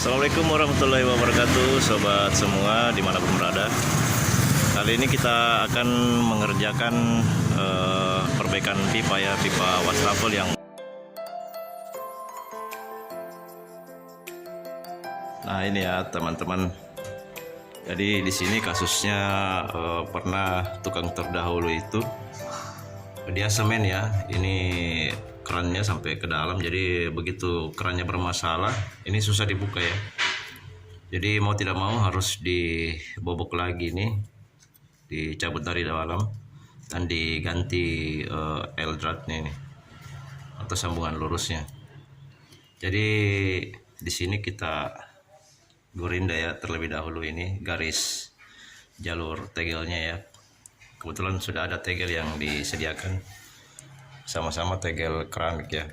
Assalamualaikum warahmatullahi wabarakatuh, sobat semua dimanapun berada. Kali ini kita akan mengerjakan perbaikan pipa ya, pipa wastafel yang. Nah ini ya teman-teman. Jadi di sini kasusnya pernah tukang terdahulu itu dia semen ya. Ini kerannya sampai ke dalam, jadi begitu kerannya bermasalah ini susah dibuka ya. Jadi mau tidak mau harus dibobok lagi nih, dicabut dari dalam dan diganti L-dratnya ini atau sambungan lurusnya. Jadi di sini kita gurinda ya terlebih dahulu, ini garis jalur tegelnya ya. Kebetulan sudah ada tegel yang disediakan, sama-sama tegel keramik ya.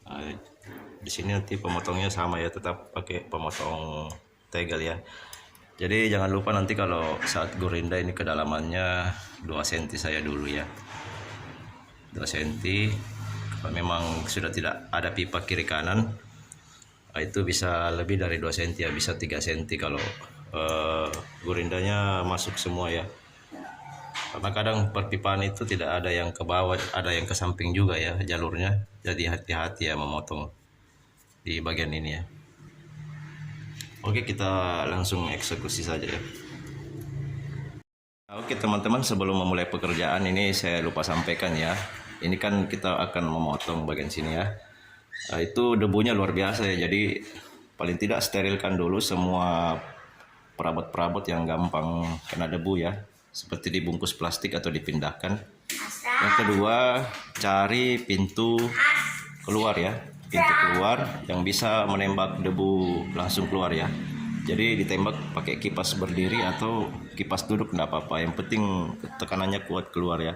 Nah, di sini nanti pemotongnya sama ya, tetap pakai pemotong tegel ya. Jadi jangan lupa nanti kalau saat gurinda ini kedalamannya 2 cm saya dulu ya, 2 cm. Kalau memang sudah tidak ada pipa kiri kanan, itu bisa lebih dari 2 cm ya, bisa 3 cm kalau gurindanya masuk semua ya. Karena kadang perpipaan itu tidak ada yang ke bawah, ada yang ke samping juga ya jalurnya. Jadi hati-hati ya memotong di bagian ini ya. Oke, kita langsung eksekusi saja ya. Oke teman-teman, sebelum memulai pekerjaan ini saya lupa sampaikan ya. Ini kan kita akan memotong bagian sini ya. Itu debunya luar biasa ya. Jadi paling tidak sterilkan dulu semua perabot-perabot yang gampang kena debu ya, seperti dibungkus plastik atau dipindahkan. Yang kedua, cari pintu keluar ya, pintu keluar yang bisa menembak debu langsung keluar ya. Jadi ditembak pakai kipas berdiri atau kipas duduk enggak apa-apa, yang penting tekanannya kuat keluar ya.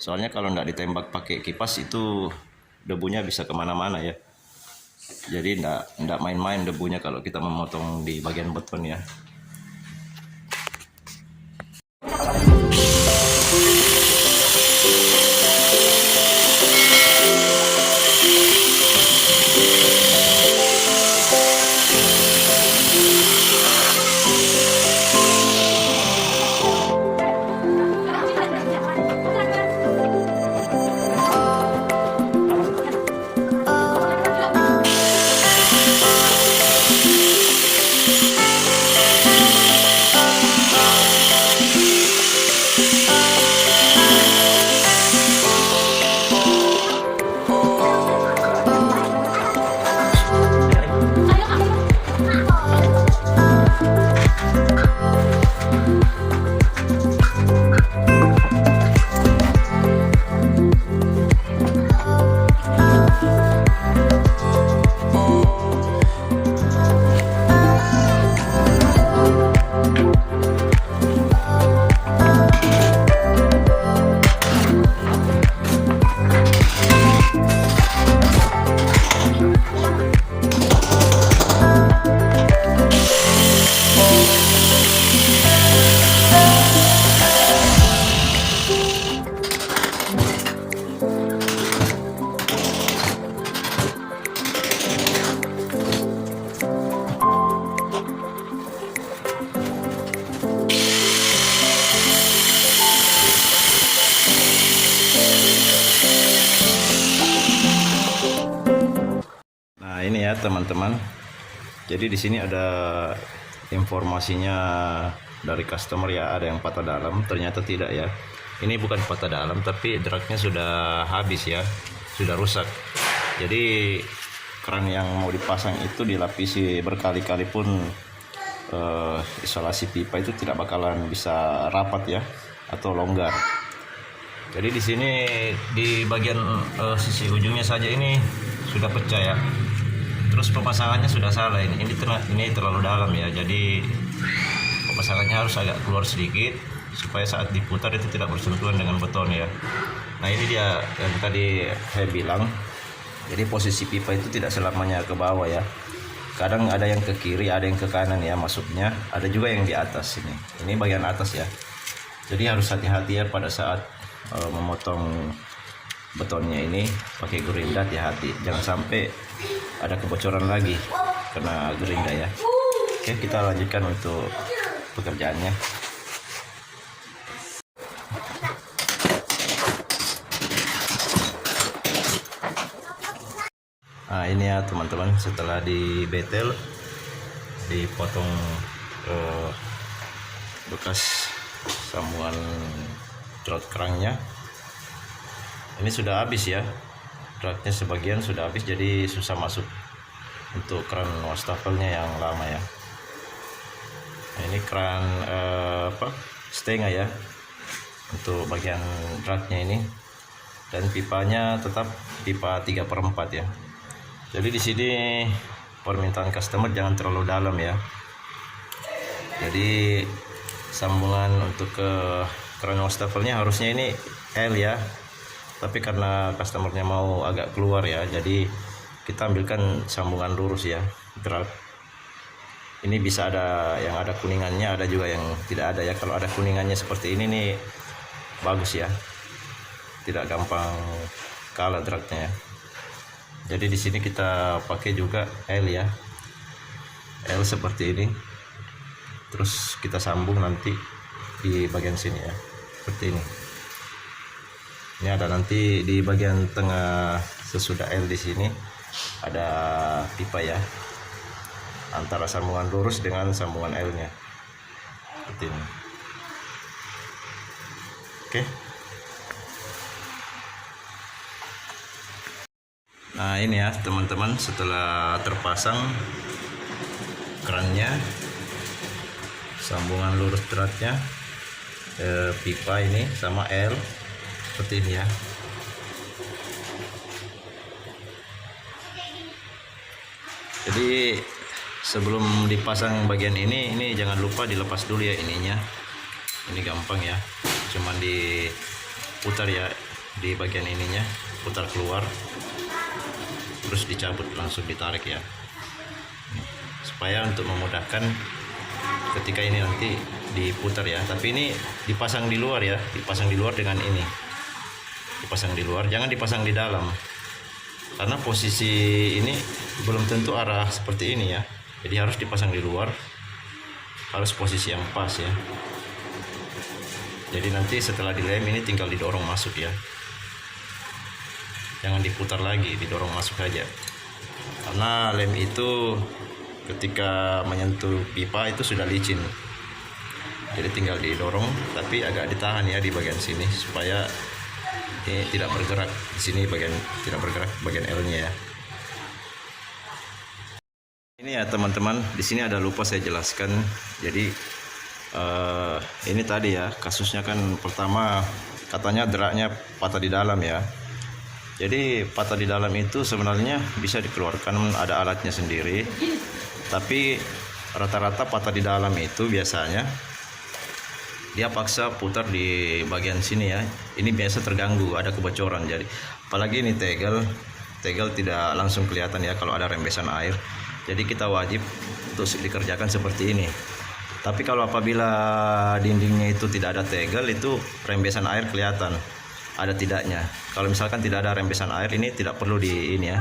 Soalnya kalau enggak ditembak pakai kipas itu debunya bisa kemana-mana ya. Jadi enggak main-main debunya kalau kita memotong di bagian beton ya. Nah ini ya teman-teman, jadi di sini ada informasinya dari customer ya, ada yang patah dalam, ternyata tidak ya. Ini bukan patah dalam tapi draknya sudah habis ya, sudah rusak. Jadi keran yang mau dipasang itu dilapisi berkali-kali pun isolasi pipa itu tidak bakalan bisa rapat ya, atau longgar. Jadi di sini di bagian sisi ujungnya saja ini sudah pecah ya. Terus pemasangannya sudah salah, ini terlalu dalam ya. Jadi pemasangannya harus agak keluar sedikit supaya saat diputar itu tidak bersentuhan dengan beton ya. Nah ini dia yang tadi saya bilang. Jadi posisi pipa itu tidak selamanya ke bawah ya. Kadang ada yang ke kiri, ada yang ke kanan ya masuknya. Ada juga yang di atas ini. Ini bagian atas ya. Jadi harus hati-hati ya pada saat memotong betonnya ini pakai gurinda, hati-hati jangan sampai ada kebocoran lagi. kena gerinda ya. Oke, kita lanjutkan untuk pekerjaannya. Nah ini ya teman-teman, setelah dibetel, dipotong bekas sambungan trot kerangnya. Ini sudah habis ya, trotnya sebagian sudah habis, jadi susah masuk untuk keran wastafelnya yang lama ya. Nah, ini keran setengah ya untuk bagian trotnya ini, dan pipanya tetap pipa 3/4 ya. Jadi di sini permintaan customer jangan terlalu dalam ya. Jadi sambungan untuk ke keran wastafelnya harusnya ini L ya. Tapi karena customernya mau agak keluar ya, jadi kita ambilkan sambungan lurus ya, drat. Ini bisa ada yang ada kuningannya, ada juga yang tidak ada ya. Kalau ada kuningannya seperti ini nih bagus ya, tidak gampang kalah dratnya ya. Jadi di sini kita pakai juga L ya, L seperti ini. Terus kita sambung nanti di bagian sini ya, seperti ini. Ini ada nanti di bagian tengah sesudah L di sini ada pipa ya, antara sambungan lurus dengan sambungan L-nya, seperti ini. Oke. Nah ini ya teman-teman, setelah terpasang kerannya, sambungan lurus dratnya, pipa ini sama L seperti ini ya. Jadi sebelum dipasang bagian ini jangan lupa dilepas dulu ya ininya. Ini gampang ya, cuman diputar ya di bagian ininya, putar keluar, terus dicabut, langsung ditarik ya, supaya untuk memudahkan ketika ini nanti diputar ya. Tapi ini dipasang di luar ya, dipasang di luar dengan ini, dipasang di luar, jangan dipasang di dalam, karena posisi ini belum tentu arah seperti ini ya. Jadi harus dipasang di luar, harus posisi yang pas ya. Jadi nanti setelah dilem ini tinggal didorong masuk ya, jangan diputar lagi, didorong masuk saja. Karena lem itu ketika menyentuh pipa itu sudah licin, jadi tinggal didorong, tapi agak ditahan ya di bagian sini supaya ini tidak bergerak. Di sini bagian tidak bergerak, bagian L-nya ya. Ini ya teman-teman, di sini ada lupa saya jelaskan. Jadi ini tadi ya kasusnya kan, pertama katanya draknya patah di dalam ya. Jadi patah di dalam itu sebenarnya bisa dikeluarkan, ada alatnya sendiri. Tapi rata-rata patah di dalam itu biasanya dia paksa putar di bagian sini ya. Ini biasa terganggu, ada kebocoran. Jadi apalagi ini tegel tidak langsung kelihatan ya kalau ada rembesan air. Jadi kita wajib untuk dikerjakan seperti ini. Tapi kalau apabila dindingnya itu tidak ada tegel, itu rembesan air kelihatan ada tidaknya. Kalau misalkan tidak ada rembesan air, ini tidak perlu di ini ya.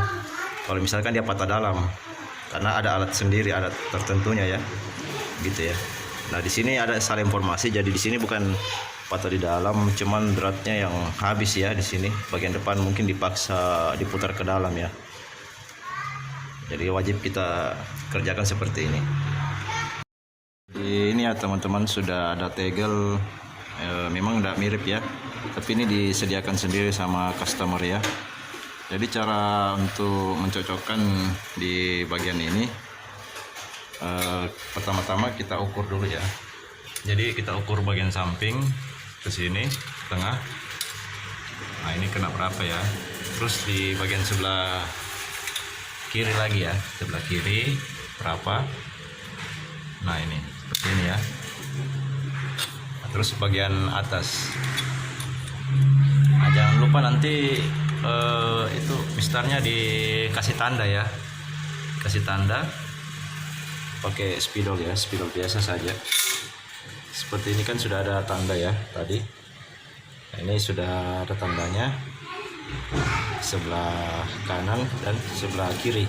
Kalau misalkan dia patah dalam, karena ada alat sendiri, alat tertentunya ya, gitu ya. Nah di sini ada salah informasi. Jadi di sini bukan patah di dalam, cuman dratnya yang habis ya. Di sini bagian depan mungkin dipaksa diputar ke dalam ya. Jadi wajib kita kerjakan seperti ini. Ini ya teman-teman, sudah ada tegel, memang tidak mirip ya, tapi ini disediakan sendiri sama customer ya. Jadi cara untuk mencocokkan di bagian ini, pertama-tama kita ukur dulu ya. Jadi kita ukur bagian samping ke sini, tengah. Nah ini kena berapa ya? Terus di bagian sebelah kiri lagi ya, sebelah kiri berapa? Nah ini seperti ini ya. Terus bagian atas. Nah, jangan lupa nanti itu mistarnya dikasih tanda ya, kasih tanda pakai spidol ya, spidol biasa saja. Seperti ini kan sudah ada tanda ya tadi. Nah, ini sudah ada tandanya sebelah kanan dan sebelah kiri.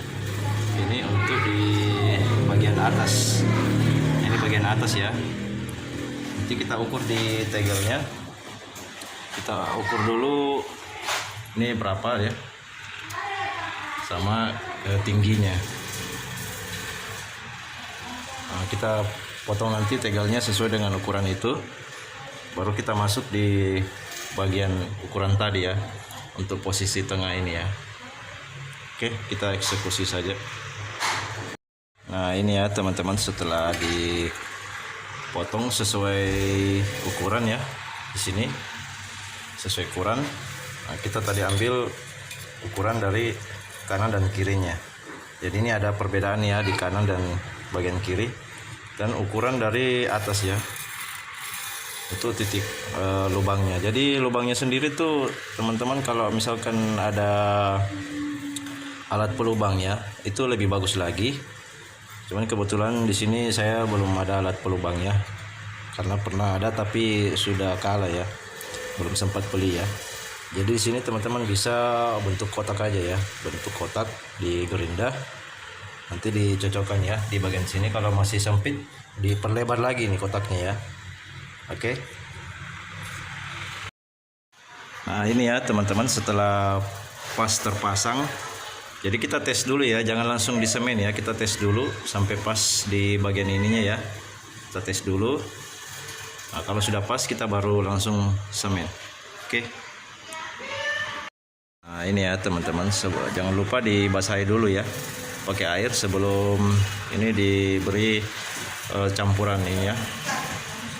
Ini untuk di atas. Ini bagian atas ya. Nanti kita ukur di tegelnya. Kita ukur dulu ini berapa ya, sama tingginya. Nah, kita potong nanti tegelnya sesuai dengan ukuran itu, baru kita masuk di bagian ukuran tadi ya, untuk posisi tengah ini ya. Oke, kita eksekusi saja. Nah ini ya teman-teman, setelah dipotong sesuai ukuran ya, di sini sesuai ukuran. Nah, kita tadi ambil ukuran dari kanan dan kirinya. Jadi ini ada perbedaan ya di kanan dan bagian kiri, dan ukuran dari atas ya, itu titik lubangnya. Jadi lubangnya sendiri tuh teman-teman, kalau misalkan ada alat pelubang ya, itu lebih bagus lagi. Cuman kebetulan di sini saya belum ada alat pelubang ya, karena pernah ada tapi sudah kalah ya, belum sempat beli ya. Jadi di sini teman-teman bisa bentuk kotak aja ya, bentuk kotak di gerinda. Nanti dicocokkan ya di bagian sini. Kalau masih sempit, diperlebar lagi nih kotaknya ya. Oke. Nah ini ya teman-teman, setelah pas terpasang, jadi kita tes dulu ya, jangan langsung disemen ya. Kita tes dulu sampai pas di bagian ininya ya. Kita tes dulu. Nah, kalau sudah pas kita baru langsung semen. Oke. Nah ini ya teman-teman, jangan lupa dibasahi dulu ya pakai air sebelum ini diberi campuran ini ya,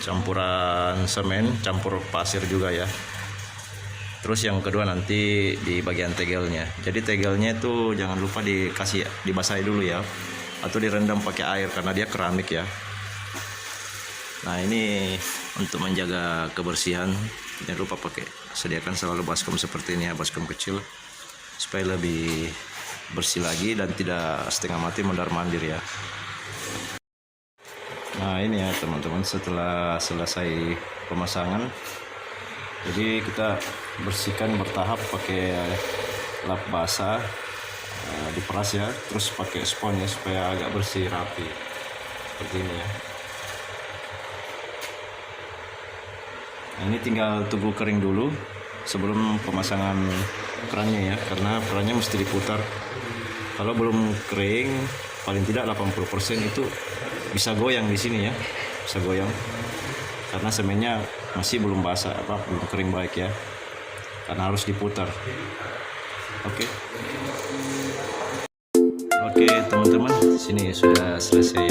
campuran semen campur pasir juga ya. Terus yang kedua nanti di bagian tegelnya. Jadi tegelnya itu jangan lupa dikasih dibasahi dulu ya, atau direndam pakai air karena dia keramik ya. Nah ini untuk menjaga kebersihan, jangan lupa sediakan selalu baskom seperti ini ya, baskom kecil, supaya lebih bersih lagi dan tidak setengah mati mondar-mandir ya. Nah ini ya teman-teman, setelah selesai pemasangan, jadi kita bersihkan bertahap pakai lap basah, diperas ya, terus pakai spons ya supaya agak bersih rapi seperti ini ya. Nah, ini tinggal tunggu kering dulu sebelum pemasangan kerannya ya, karena kerannya mesti diputar. Kalau belum kering, paling tidak 80% itu bisa goyang di sini ya, bisa goyang karena semennya masih belum basah, belum kering baik ya, karena harus diputar. Oke teman-teman, sini sudah selesai